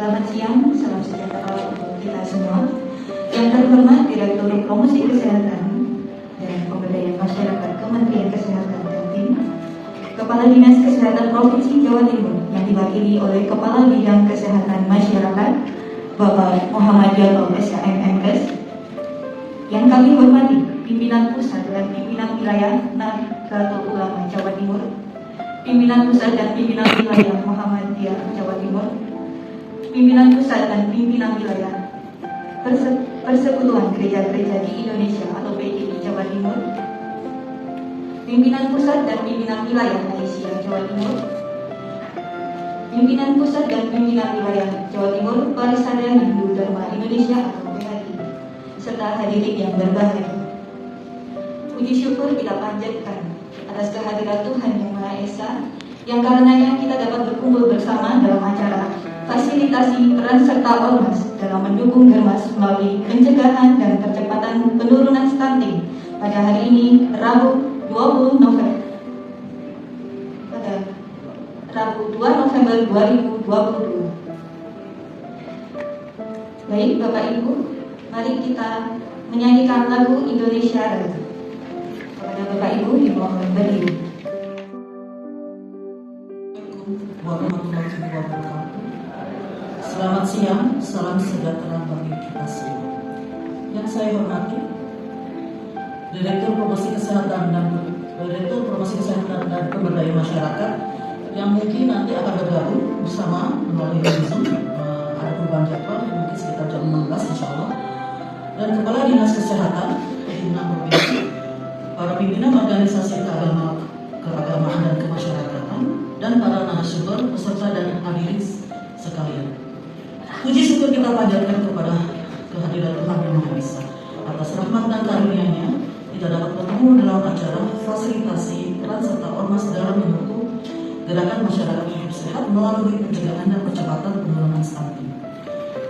Selamat siang, salam sejahtera untuk kita semua. Yang terhormat Direktur Promosi Kesehatan dan Pemberdayaan Masyarakat Kementerian Kesehatan dan tim, Kepala Dinas Kesehatan Provinsi Jawa Timur yang diwakili oleh Kepala Bidang Kesehatan Masyarakat Bapak Muhammad Yallo SHM MKes, yang kami hormati pimpinan pusat dan pimpinan wilayah Nahdlatul Ulama Jawa Timur, pimpinan pusat dan pimpinan wilayah Muhammadiyah Jawa Timur, pimpinan pusat dan pimpinan wilayah Persekutuan Gereja-Gereja di Indonesia atau PGI Jawa Timur, pimpinan pusat dan pimpinan wilayah Aisyah Jawa Timur, pimpinan pusat dan pimpinan wilayah Jawa Timur Parisada Hindu Dharma Indonesia atau PHI, serta hadirin yang berbahagia. Puji syukur kita panjatkan atas kehadiran Tuhan Yang Maha Esa, yang karenanya kita dapat berkumpul bersama dalam acara fasilitasi peran serta ormas dalam mendukung Germas melalui pencegahan dan percepatan penurunan stunting pada hari ini, Rabu 2 November 2022. Baik Bapak Ibu, mari kita menyanyikan lagu Indonesia Raya. Kepada Bapak Ibu dimohon berdiri. Warahmatullahi wabarakatuh. Selamat siang, salam sejahtera bagi kita semua. Yang saya hormati Direktur Promosi Kesehatan dan Pemberdayaan Masyarakat yang mungkin nanti akan bergabung bersama melalui Zoom. Ada perubahan jadwal mungkin sekitar jam 16 insya Allah. Dan Kepala Dinas Kesehatan di 6 provinsi, para pimpinan organisasi keagamaan dan kemasyarakatan, dan para narasumber, peserta dan hadirin sekalian. Puji syukur kita panjatkan kepada kehadiran Tuhan Yang Maha Esa atas rahmat dan karunia-Nya kita dapat bertemu dalam acara fasilitasi peran serta ormas dalam mendukung gerakan masyarakat hidup sehat melalui pencegahan dan percepatan penurunan stunting.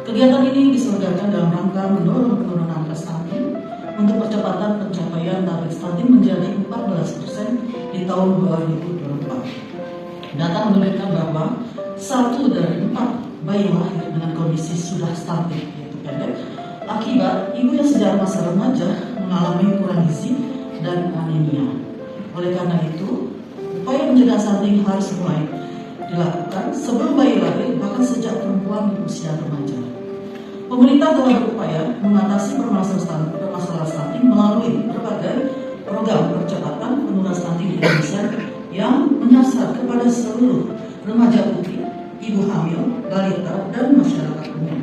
Kegiatan ini diselenggarakan dalam rangka mendorong penurunan angka stunting untuk percepatan pencapaian target stunting menjadi 14% di tahun 2024. Data menunjukkan bahwa 1 dari 4 bayi lahir dengan kondisi sudah stunting, yaitu pendek, akibat ibu yang sejak masa remaja mengalami kurang gizi dan anemia. Oleh karena itu, upaya pencegahan stunting harus mulai dilakukan sebelum bayi lahir, bahkan sejak perempuan di usia remaja. Pemerintah telah berupaya mengatasi permasalahan stunting melalui berbagai program percepatan penurunan stunting di Indonesia yang menyasar kepada seluruh remaja putri, ibu hamil, balita, dan masyarakat umum.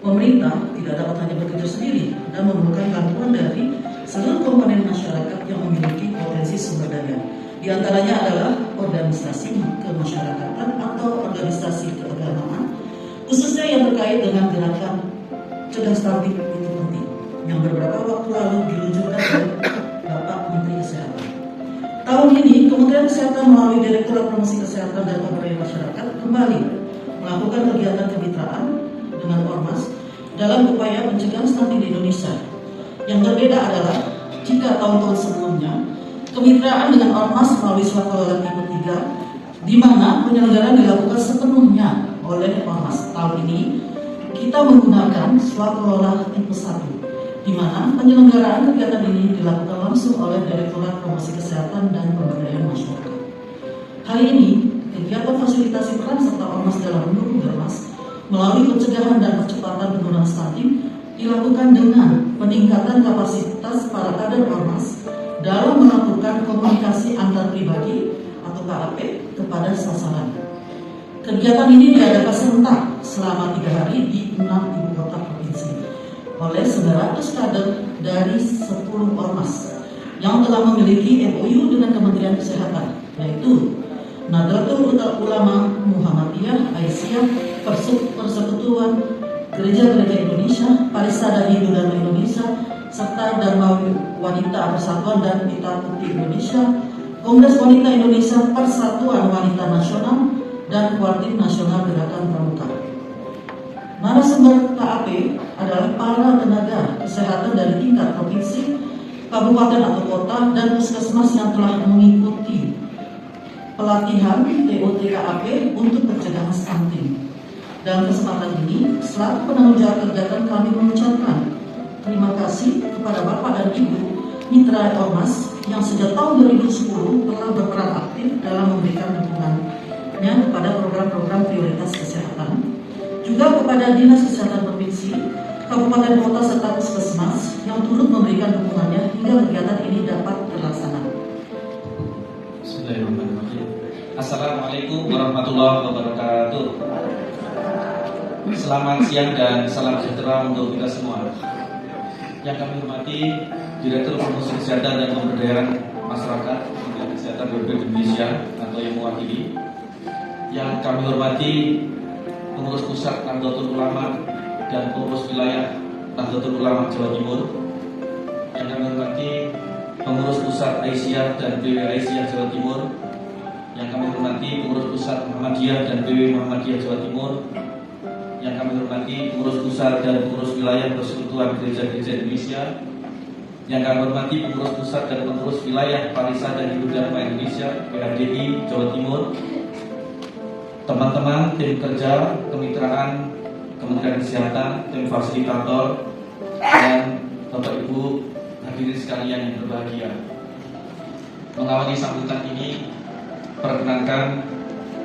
Pemerintah tidak dapat hanya bekerja sendiri dan memerlukan bantuan dari seluruh komponen masyarakat yang memiliki potensi sumber daya. Di antaranya adalah organisasi kemasyarakatan atau organisasi keagamaan, khususnya yang terkait dengan gerakan cegah stunting itu penting, yang beberapa waktu lalu diluncurkan oleh Bapak Menteri Kesehatan. Tahun ini, Kementerian Kesehatan melalui Direktorat Promosi Kesehatan dan Pemberdayaan Masyarakat kembali melakukan kegiatan kemitraan dengan ormas dalam upaya pencegahan stunting di Indonesia. Yang berbeda adalah jika tahun-tahun sebelumnya kemitraan dengan ormas melalui swakalola tipe 3, di mana penyelenggaraan dilakukan sepenuhnya oleh ormas. Tahun ini kita menggunakan swakalola tipe 1, di mana penyelenggaraan kegiatan ini dilakukan langsung oleh Direktorat Promosi Kesehatan dan Pemberdayaan Masyarakat. Hari ini, kegiatan fasilitasi peran serta ormas dalam mendukung Germas melalui pencegahan dan percepatan penurunan stunting dilakukan dengan peningkatan kapasitas para kader ormas dalam melakukan komunikasi antar pribadi atau KAP kepada sasaran. Kegiatan ini diadakan serentak selama 3 hari di 6 ibu kota provinsi oleh 900 kader dari 10 ormas yang telah memiliki MOU dengan Kementerian Kesehatan, yaitu Nahdlatul Ulama Muhammadiyah, Aisyah, Persekutuan Gereja-Gereja Indonesia, Parisada Hindu Dharma Indonesia, serta Dharma Wanita Persatuan dan Pita Putih Indonesia, Kongres Wanita Indonesia, Persatuan Wanita Nasional, dan Kuartit Nasional Gerakan Pramuka. Narasumber KAP adalah para tenaga kesehatan dari tingkat provinsi, kabupaten atau kota, dan puskesmas yang telah mengikuti pelatihan TOT KAP untuk pencegahan stunting. Dalam kesempatan ini, selaku penanggung jawab kegiatan kami mengucapkan terima kasih kepada Bapak dan Ibu Mitra Ormas yang sejak tahun 2010 telah berperan aktif dalam memberikan dukungannya kepada program-program prioritas kesehatan, juga kepada Dinas Kesehatan Provinsi, Kabupaten Kota serta Puskesmas yang turut memberikan dukungannya hingga kegiatan ini dapat terlaksana. Bismillahirrahmanirrahim. Assalamualaikum warahmatullahi wabarakatuh. Selamat siang dan salam sejahtera untuk kita semua. Yang kami hormati Direktur Promosi Kesehatan dan Pemberdayaan Masyarakat Kementerian Kesehatan Republik Indonesia atau yang mewakili. Yang kami hormati Pengurus Pusat Nahdlatul Ulama dan Pengurus Wilayah Nahdlatul Ulama Jawa Timur. Yang kami hormati Pengurus Pusat Aisyah dan PW Aisyah Jawa Timur. Yang kami hormati Pengurus Pusat Muhammadiyah dan PW Muhammadiyah Jawa Timur. Yang kami hormati Pengurus Pusat dan Pengurus Wilayah Persekutuan Gereja-Gereja Indonesia. Yang kami hormati Pengurus Pusat dan Pengurus Wilayah Parisa dan Ibu Dharma Indonesia PHDI Jawa Timur. Teman-teman tim kerja kemitraan Kementerian Kesehatan, tim fasilitator, dan Bapak Ibu hadirin sekalian yang berbahagia. Mengawali sambutan ini, perkenankan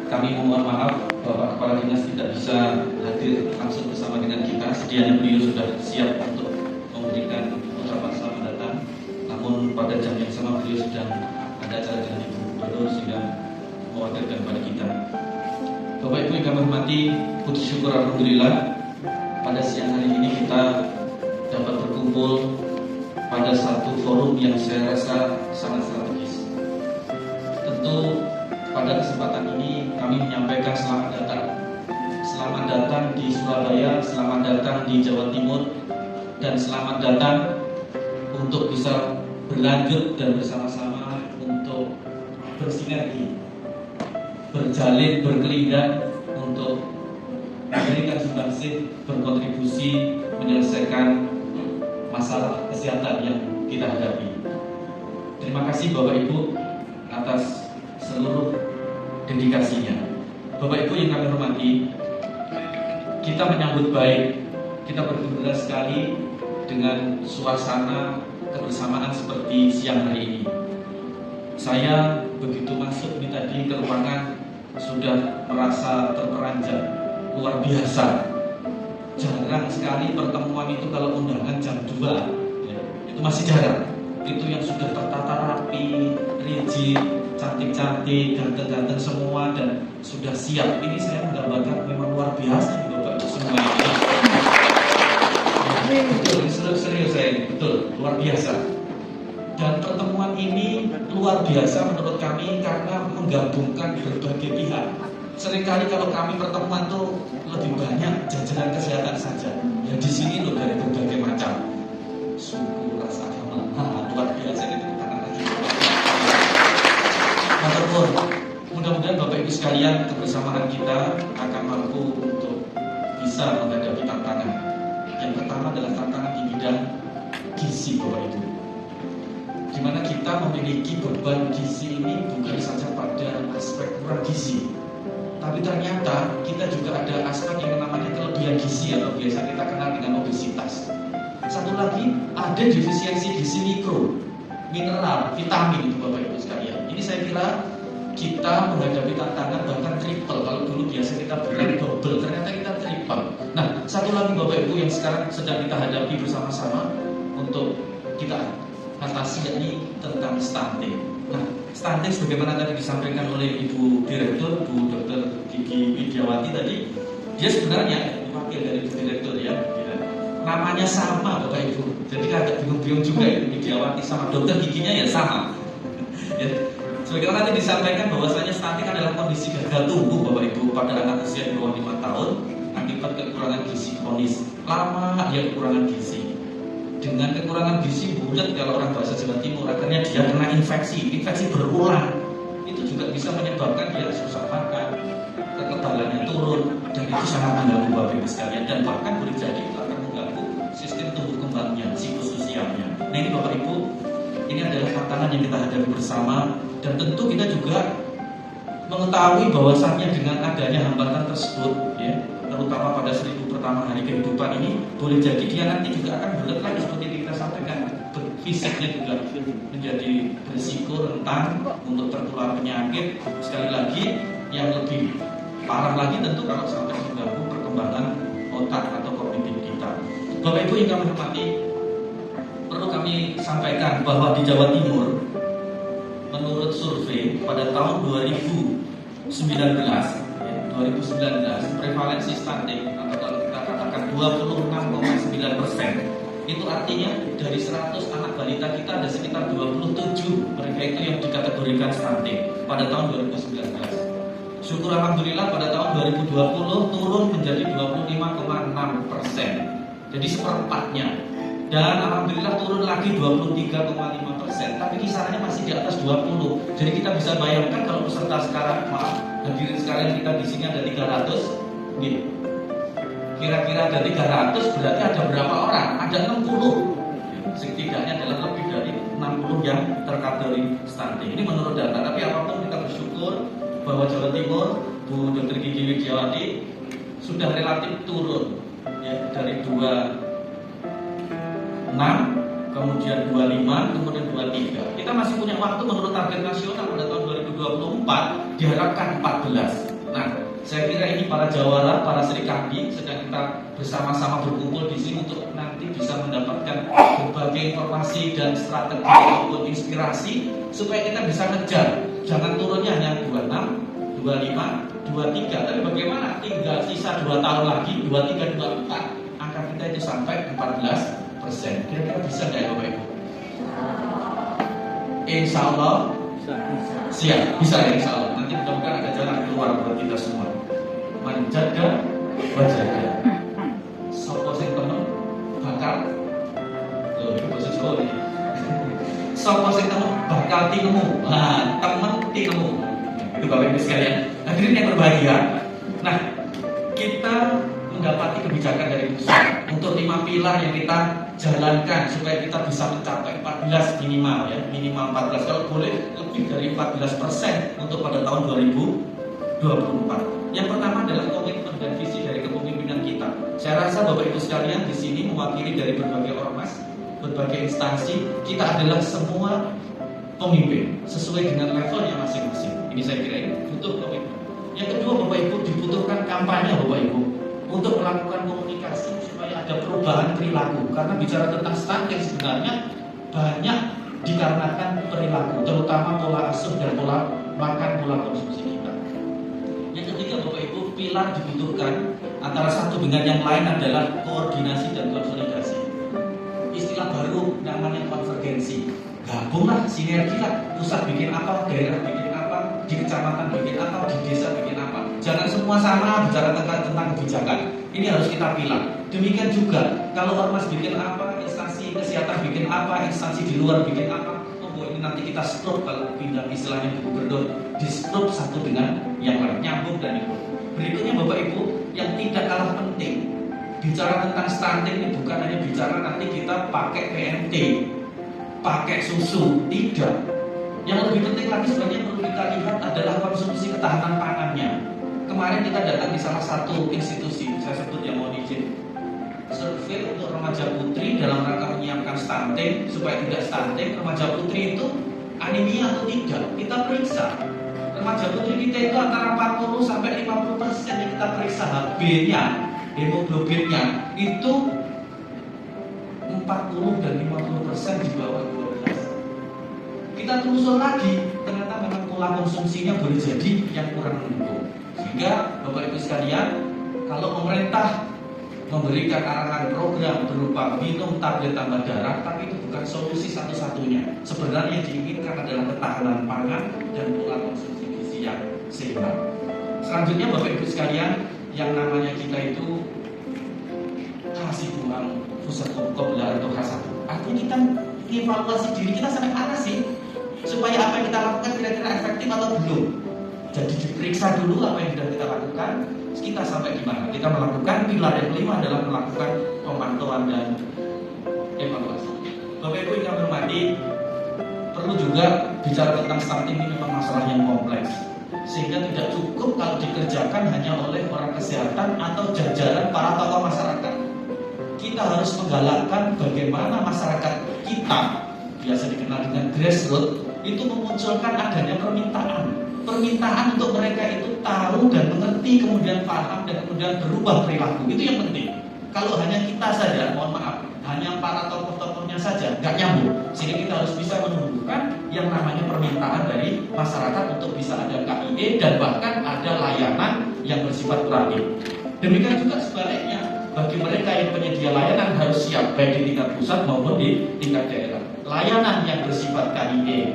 kami mohon maaf Bapak Kepala Dinas tidak bisa hadir langsung bersama dengan kita. Sedianya beliau sudah siap untuk memberikan ucapan selamat datang. Namun pada jam yang sama beliau sedang ada acara dengan Ibu Gubernur sehingga mewakilkan kepada kita. Bapak Ibu yang kami hormati, puji syukur alhamdulillah pada siang hari ini kita dapat berkumpul pada satu forum yang saya rasa sangat strategis. Tentu pada kesempatan ini kami menyampaikan selamat datang. Selamat datang di Surabaya, selamat datang di Jawa Timur, dan selamat datang untuk bisa berlanjut dan bersama-sama untuk bersinergi, berjalin, berkelindan untuk memberikan sumbangsih, berkontribusi menyelesaikan masalah kesehatan yang kita hadapi. Terima kasih Bapak Ibu atas seluruh dedikasinya. Bapak Ibu yang kami hormati, kita menyambut baik, kita bergembira sekali dengan suasana kebersamaan seperti siang hari ini. Saya begitu masuk ini tadi ke ruangan sudah merasa terperanjat, luar biasa. Jarang sekali pertemuan itu kalau undangan jam 2 ya, itu masih jarang. Itu yang sudah tertata rapi, rigid, cantik-cantik, ganteng-ganteng semua dan sudah siap. Ini saya menggambarkan memang luar biasa nih Bapak Ibu semua ini. Betul, serius saya ini, betul, luar biasa. Dan pertemuan ini luar biasa menurut kami karena menggabungkan berbagai pihak. Seringkali kalau kami pertemuan tuh lebih banyak jajaran kesehatan saja. Ya di sini loh dari berbagai macam suku, ras, agama, luar biasa itu tangan lagi. Maturnuwun. Mudah-mudahan Bapak Ibu sekalian kebersamaan kita akan mampu untuk bisa menghadapi tantangan. Yang pertama adalah tantangan di bidang gizi Bapak Ibu. Di mana kita memiliki beban gizi ini bukan saja pada aspek kurang gizi, tapi ternyata kita juga ada aspek yang namanya kelebihan gizi atau biasa kita kenal dengan obesitas. Satu lagi ada defisiensi gizi mikro, mineral, vitamin itu Bapak Ibu sekalian. Ini saya kira kita menghadapi tantangan bahkan triple. Kalau dulu biasa kita bilang double, ternyata kita triple. Nah, satu lagi Bapak Ibu yang sekarang sedang kita hadapi bersama-sama untuk kita atasi yakni tentang stunting. Nah, stunting sebagaimana tadi disampaikan oleh Ibu Direktur, Bu Dr. Gigi Widiawati tadi, dia sebenarnya wakil dari Ibu Direktur ya. Namanya sama Bapak Ibu. Jadi agak bingung-bingung juga ya, Widiawati sama dokter giginya ya sama. Ya. Sebagaimana nanti disampaikan bahwasanya stunting adalah kondisi gagal tumbuh Bapak Ibu pada anak usia di bawah 5 tahun akibat kekurangan gizi kronis. Lama dia kekurangan gizi. Dengan kekurangan gizi bulat kalau orang bahasa Jawa Timur, akhirnya dia kena infeksi berulang. Itu juga bisa menyebabkan dia susah makan, kekebalannya turun, dan itu sangat mengganggu Bapak Ibu sekalian, dan bahkan boleh jadi itu akan mengganggu sistem tumbuh kembangnya, psikososialnya. Nah ini Bapak Ibu, ini adalah tantangan yang kita hadapi bersama, dan tentu kita juga mengetahui bahwasannya dengan adanya hambatan tersebut, ya, terutama pada 1000 pertama hari kehidupan ini, boleh jadi dia nanti juga akan bulat lagi seperti kita sampaikan. Fisiknya juga menjadi berisiko rentan untuk tertular penyakit. Sekali lagi, yang lebih parah lagi tentu kalau sampai mengganggu perkembangan otak atau kognitif kita. Bapak Ibu yang kami hormati, perlu kami sampaikan bahwa di Jawa Timur, menurut survei pada tahun 2019, prevalensi stunting atau kalau kita katakan 26,9%, itu artinya dari 100 anak balita kita ada sekitar 27 mereka itu yang dikategorikan stunting pada tahun 2019. Syukur alhamdulillah pada tahun 2020 turun menjadi 25,6%, jadi seperempatnya. Dan alhamdulillah turun lagi 23,5%, tapi kisarannya masih di atas 20. Jadi kita bisa bayangkan kalau peserta sekarang, maaf, hadirin sekalian, kita di sini ada 300, gitu. Kira-kira ada 300 berarti ada berapa orang? Ada 60. Setidaknya adalah lebih dari 60 yang terkategori stunting. Ini menurut data, tapi apapun kita bersyukur bahwa Jawa Timur, Bu Dr. Gigi Widiawati sudah relatif turun ya, dari 26, kemudian 25, kemudian 23. Kita masih punya waktu menurut target nasional pada tahun 2024 diharapkan 14. Nah, saya kira ini para jawara, para serikandi sedang kita bersama-sama berkumpul di sini untuk nanti bisa mendapatkan berbagai informasi dan strategi maupun inspirasi supaya kita bisa ngejar. Jangan turunnya hanya 26, 25, 23, tapi bagaimana tinggal sisa 2 tahun lagi, 23, 24, angka kita itu sampai 14%. Kira-kira bisa nggak ya Bapak Ibu? Insya Allah siap, bisa ya insya Allah. Nanti mudah-mudahan ada jalan keluar buat kita semua. Menjaga wajaga. Sopo sing temen bakal loh itu bahasa Jawa nih. Sopo sing temen bakal tinemu. Nah, temen tinemu. Itu Bapak Ibu sekalian. Hadirin yang berbahagia. Nah, kita mendapati kebijakan dari pusat untuk 5 pilar yang kita jalankan supaya kita bisa mencapai 14 minimal ya, minimal 14, kalau boleh lebih dari 14% untuk pada tahun 2024. Yang pertama adalah komitmen dan visi dari kepemimpinan kita. Saya rasa Bapak Ibu sekalian di sini mewakili dari berbagai ormas, berbagai instansi, kita adalah semua pemimpin sesuai dengan levelnya masing-masing. Ini saya kira ini butuh komitmen. Yang kedua Bapak Ibu, dibutuhkan kampanye Bapak Ibu untuk melakukan komunikasi supaya ada perubahan perilaku. Karena bicara tentang stunting sebenarnya banyak dikarenakan perilaku, terutama pola asuh dan pola makan, pola konsumsi kita. Yang ketiga Bapak Ibu, pilar dibutuhkan antara satu dengan yang lain adalah koordinasi dan konsolidasi. Istilah baru namanya konvergensi. Gabunglah, sinergilah, pusat bikin apa, daerah bikin apa, di kecamatan bikin apa, di desa bikin apa. Jangan semua sama bicara tentang kebijakan. Ini harus kita pilah. Demikian juga kalau ormas bikin apa, instansi kesehatan bikin apa, instansi di luar bikin apa, ini nanti kita skrup, kalau pindah istilahnya gubernur, di skrup satu dengan yang lain, nyambung dan ikut. Berikutnya Bapak Ibu, yang tidak kalah penting, bicara tentang stunting ini bukan hanya bicara nanti kita pakai PMT, pakai susu, tidak. Yang lebih penting lagi sebenarnya perlu kita lihat adalah konsumsi ketahanan pangannya. Kemarin kita datang di salah satu institusi, saya sebut yang mohon izin, survei untuk remaja putri dalam rangka menyiapkan stunting supaya tidak stunting. Remaja putri itu anemia atau tidak, kita periksa. Remaja putri kita itu antara 40 sampai 50% yang kita periksa HB-nya, hemoglobinnya itu 40 dan 50% di bawah 12. Kita telusur lagi, ternyata memang pola konsumsinya boleh jadi yang kurang mendukung. Sehingga Bapak Ibu sekalian, kalau pemerintah memberikan arahan program berupa minum tablet tambah darah, tapi itu bukan solusi satu-satunya. Sebenarnya yang diinginkan adalah ketahanan pangan dan pola konsumsi gizi yang seimbang. Selanjutnya Bapak Ibu sekalian, yang namanya kita itu kasih uang pusat qabla atau hasatu. Artinya kita evaluasi diri kita sampai mana sih, supaya apa yang kita lakukan kira-kira efektif atau belum. Jadi diperiksa dulu apa yang sudah kita lakukan, kita sampai di mana. Kita melakukan pilar yang kelima adalah melakukan pemantauan dan evaluasi. Bapak Ibu yang hormati, perlu juga bicara tentang stunting ini memang masalah yang kompleks. sehingga tidak cukup kalau dikerjakan hanya oleh orang kesehatan atau jajaran para tokoh masyarakat. Kita harus menggalakkan bagaimana masyarakat kita, biasa dikenal dengan grassroots, itu memunculkan adanya permintaan untuk mereka itu tahu dan mengerti, kemudian paham dan kemudian berubah perilaku. Itu yang penting. Kalau hanya kita saja, mohon maaf, hanya para tokoh-tokohnya saja nggak nyambung, sehingga kita harus bisa menumbuhkan yang namanya permintaan dari masyarakat untuk bisa ada KIE dan bahkan ada layanan yang bersifat kuratif. Demikian juga sebaliknya, bagi mereka yang penyedia layanan harus siap baik di tingkat pusat maupun di tingkat daerah. Layanan yang bersifat KIE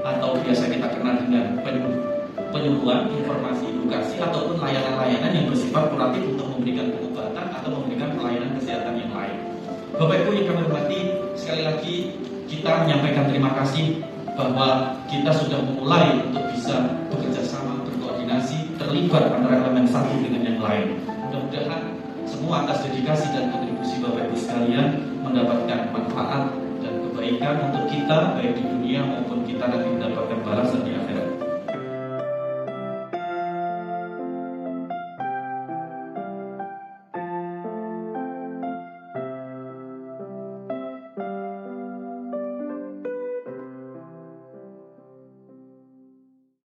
atau biasa kita kenal dengan penyuluhan, informasi, edukasi, ataupun layanan-layanan yang bersifat kuratif untuk memberikan pengobatan atau memberikan pelayanan kesehatan yang lain. Bapak Ibu yang kami hormati, sekali lagi kita menyampaikan terima kasih bahwa kita sudah memulai untuk bisa bekerja sama, berkoordinasi, terlibat antara elemen satu dengan yang lain. Mudah-mudahan semua atas dedikasi dan kontribusi Bapak Ibu sekalian mendapatkan manfaat dan kebaikan untuk kita baik di dunia maupun kita nanti mendapatkan balasan